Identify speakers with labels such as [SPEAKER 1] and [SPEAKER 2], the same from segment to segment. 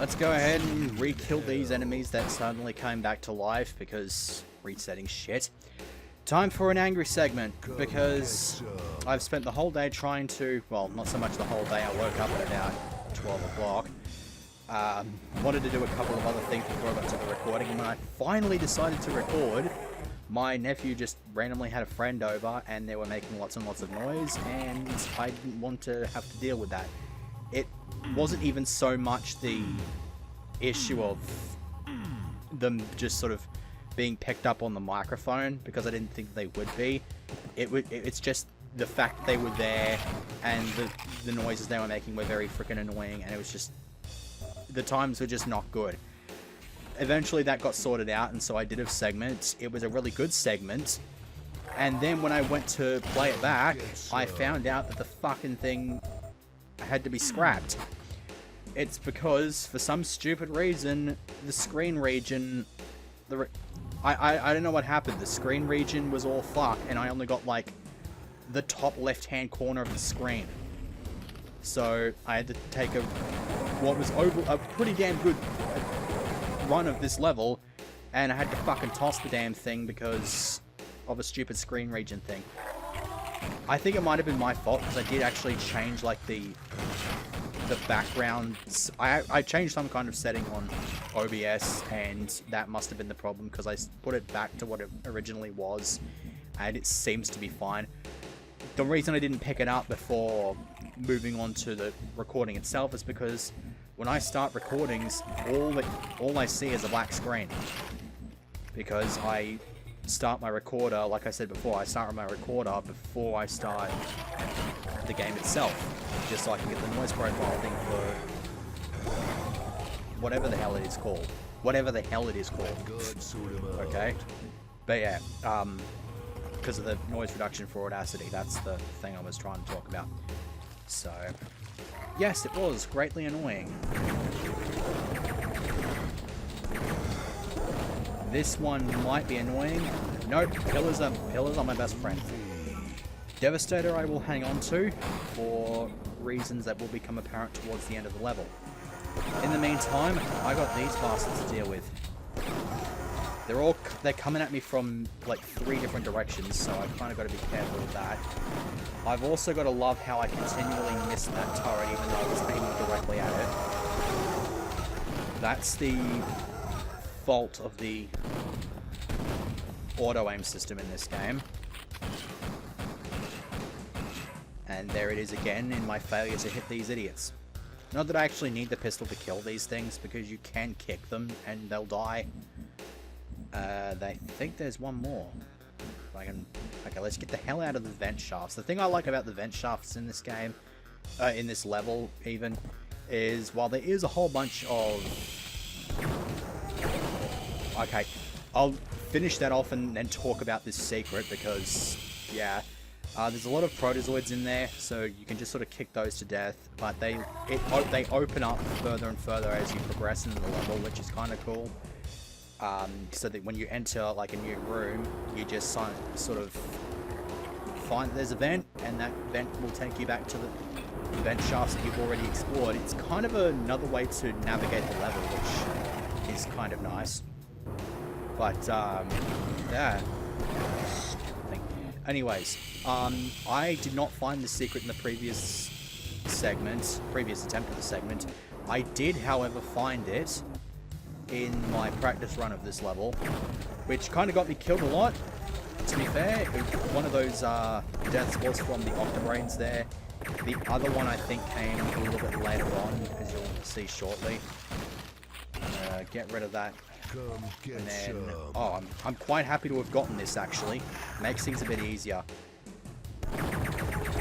[SPEAKER 1] Let's go ahead and re-kill these enemies that suddenly came back to life because resetting shit. Time for an angry segment because I've spent the whole day trying to, well, not so much the whole day, I woke up at about 12 o'clock. Wanted to do a couple of other things before I got to the recording, and when I finally decided to record, my nephew just randomly had a friend over and they were making lots and lots of noise, and I didn't want to have to deal with that. It wasn't even so much the issue of them just sort of being picked up on the microphone, because I didn't think they would be. It's just the fact that they were there and the noises they were making were very freaking annoying, and it was just, the times were just not good. Eventually that got sorted out, and so I did a segment. It was a really good segment, and then when I went to play it back, I found out that the fucking thing had to be scrapped. It's because, for some stupid reason, the screen region, I don't know what happened. The screen region was all fucked, and I only got like the top left-hand corner of the screen. So I had to take what was a pretty damn good run of this level, and I had to fucking toss the damn thing because of a stupid screen region thing. I think it might have been my fault, because I did actually change like the background. I changed some kind of setting on OBS, and that must have been the problem, because I put it back to what it originally was, and it seems to be fine. The reason I didn't pick it up before moving on to the recording itself is because when I start recordings, all I see is a black screen, because I start my recorder, like I said before, I start my recorder before I start the game itself, just so I can get the noise profile thing for whatever the hell it is called. Whatever the hell it is called. Okay? But yeah, because of the noise reduction for Audacity, that's the thing I was trying to talk about. So, yes, it was greatly annoying. This one might be annoying. Nope, pillars are my best friend. Devastator I will hang on to for reasons that will become apparent towards the end of the level. In the meantime, I got these bastards to deal with. They're coming at me from like 3 different directions, so I kind of got to be careful with that. I've also got to love how I continually miss that turret even though I was aiming directly at it. That's the fault of the auto-aim system in this game. And there it is again in my failure to hit these idiots. Not that I actually need the pistol to kill these things, because you can kick them and they'll die. I think there's one more. Okay, let's get the hell out of the vent shafts. The thing I like about the vent shafts in this game, in this level even, is while there is a whole bunch of... Okay, I'll finish that off and then talk about this secret, because, yeah, there's a lot of protozoids in there, so you can just sort of kick those to death, but they open up further and further as you progress in the level, which is kind of cool. So that when you enter like a new room, you just sort of find there's a vent, and that vent will take you back to the vent shafts that you've already explored. It's kind of another way to navigate the level, which is kind of nice. But yeah. Anyways, I did not find the secret in the previous attempt of the segment. I did, however, find it in my practice run of this level, which kind of got me killed a lot, to be fair. One of those deaths was from the Octobrains there. The other one I think came a little bit later on, as you'll see shortly. Get rid of that. And then, oh, I'm quite happy to have gotten this, actually. Makes things a bit easier.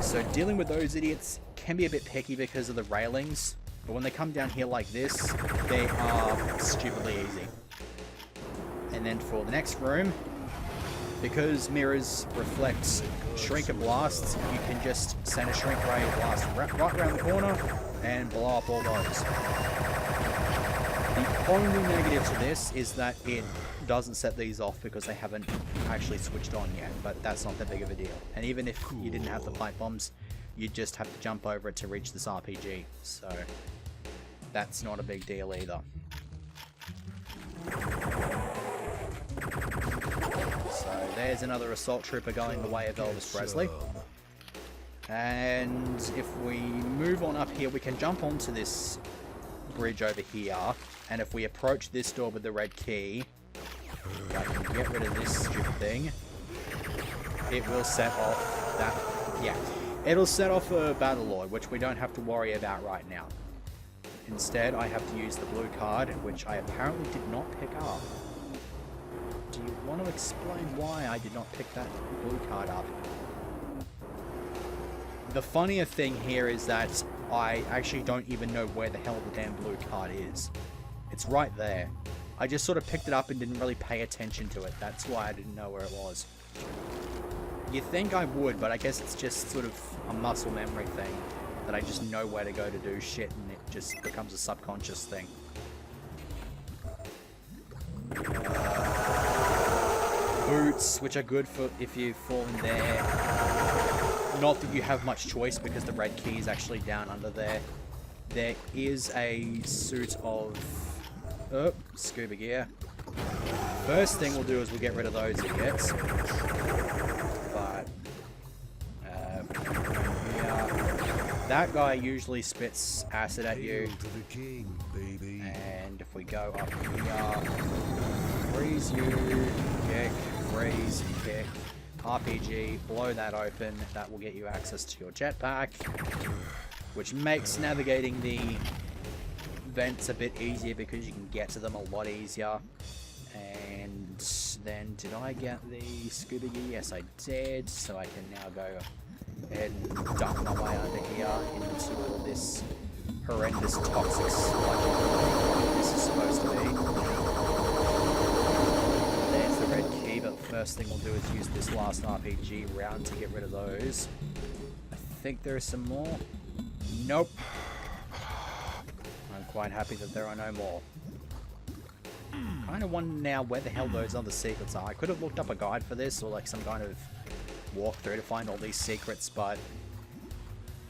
[SPEAKER 1] So dealing with those idiots can be a bit picky because of the railings, but when they come down here like this, they are stupidly easy. And then for the next room, because mirrors reflect shrinker blasts, you can just send a shrink ray blast right around the corner and blow up all those. The only negative to this is that it doesn't set these off because they haven't actually switched on yet, but that's not that big of a deal. And even if you didn't have the pipe bombs, you'd just have to jump over it to reach this RPG. So that's not a big deal either. So there's another assault trooper going the way of Elvis Presley. And if we move on up here, we can jump onto this bridge over here. And if we approach this door with the red key, I can get rid of this stupid thing. It will set off that... yeah. It'll set off a Battle Lord, which we don't have to worry about right now. Instead, I have to use the blue card, which I apparently did not pick up. Do you want to explain why I did not pick that blue card up? The funnier thing here is that I actually don't even know where the hell the damn blue card is. It's right there. I just sort of picked it up and didn't really pay attention to it. That's why I didn't know where it was. You'd think I would, but I guess it's just sort of a muscle memory thing. That I just know where to go to do shit and it just becomes a subconscious thing. Boots, which are good for if you fall in there. Not that you have much choice because the red key is actually down under there. There is a suit of scuba gear. First thing we'll do is we'll get rid of those idiots. But that guy usually spits acid at you. And if we go up here, freeze you, kick, freeze, kick, RPG, blow that open. That will get you access to your jetpack, which makes navigating the vents a bit easier because you can get to them a lot easier. And then, did I get the scuba gear? Yes, I did. So I can now go ahead and duck my way under here into all this horrendous toxic sludge this is supposed to be. There's the red key, but the first thing we'll do is use this last RPG round to get rid of those. I think there are some more. Nope. I'm quite happy that there are no more. Kind of wonder now where the hell those other secrets are. I could have looked up a guide for this or like some kind of walkthrough to find all these secrets, but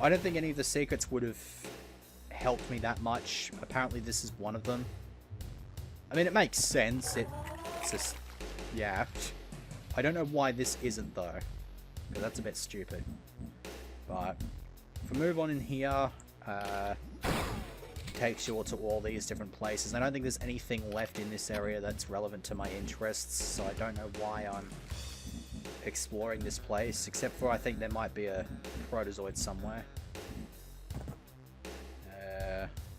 [SPEAKER 1] I don't think any of the secrets would have helped me that much. Apparently this is one of them. I mean, it makes sense. It's just, yeah. I don't know why this isn't though, because that's a bit stupid. But if we move on in here, takes you to all these different places. I don't think there's anything left in this area that's relevant to my interests, so I don't know why I'm exploring this place, except for I think there might be a protozoid somewhere.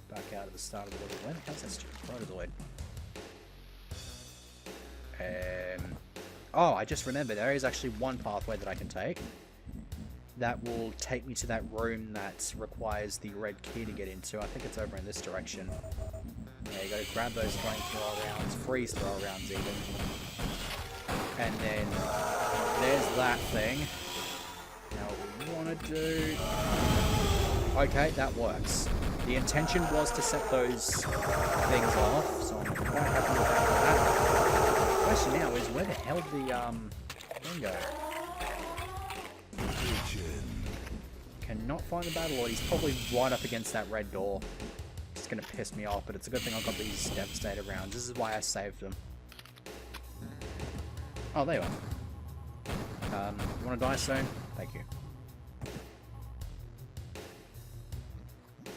[SPEAKER 1] Back out at the start of the level. Where the hell's that stupid protozoid? Oh, I just remembered. There is actually one pathway that I can take. That will take me to that room that requires the red key to get into. I think it's over in this direction. Yeah, you gotta grab those flamethrower rounds, freeze throw rounds even. And then there's that thing. Now what we wanna do... Okay, that works. The intention was to set those things off, so I'm quite happy with that. The question now is where the hell did the thing go? Cannot find the Battle Lord. He's probably right up against that red door. It's gonna piss me off, but it's a good thing I've got these Devastator rounds. This is why I saved them. Oh, there you are. You wanna die soon? Thank you.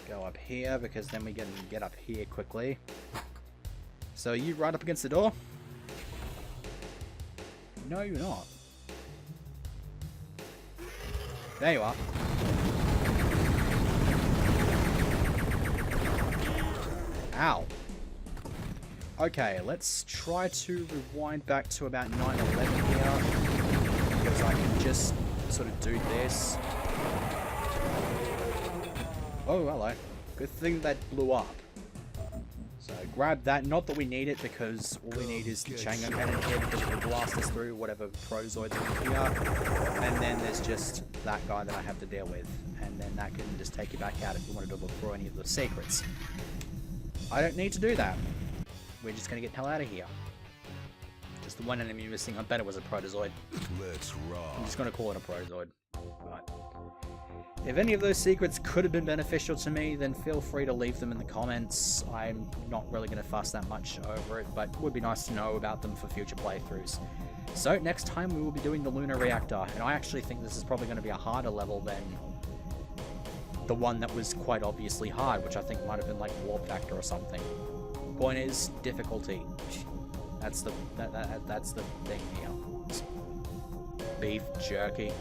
[SPEAKER 1] Go up here, because then we can get up here quickly. So are you right up against the door? No, you're not. There you are. Ow. Okay, let's try to rewind back to about 9/11 here, because I can just sort of do this. Oh, hello. Good thing that blew up. So grab that. Not that we need it, because all we need is the chain gun cannon here, because it will blast us through whatever protozoids are here. And then there's just that guy that I have to deal with. And then that can just take you back out if you wanted to look for any of the secrets. I don't need to do that. We're just going to get the hell out of here. Just the one enemy missing. I bet it was a protozoid.
[SPEAKER 2] Let's rock.
[SPEAKER 1] I'm just going to call it a protozoid. Right. If any of those secrets could have been beneficial to me, then feel free to leave them in the comments. I'm not really going to fuss that much over it, but it would be nice to know about them for future playthroughs. So next time we will be doing the lunar reactor, and I actually think this is probably going to be a harder level than the one that was quite obviously hard, which I think might have been like warp factor or something. Point is, difficulty. That's the thing here. Beef jerky.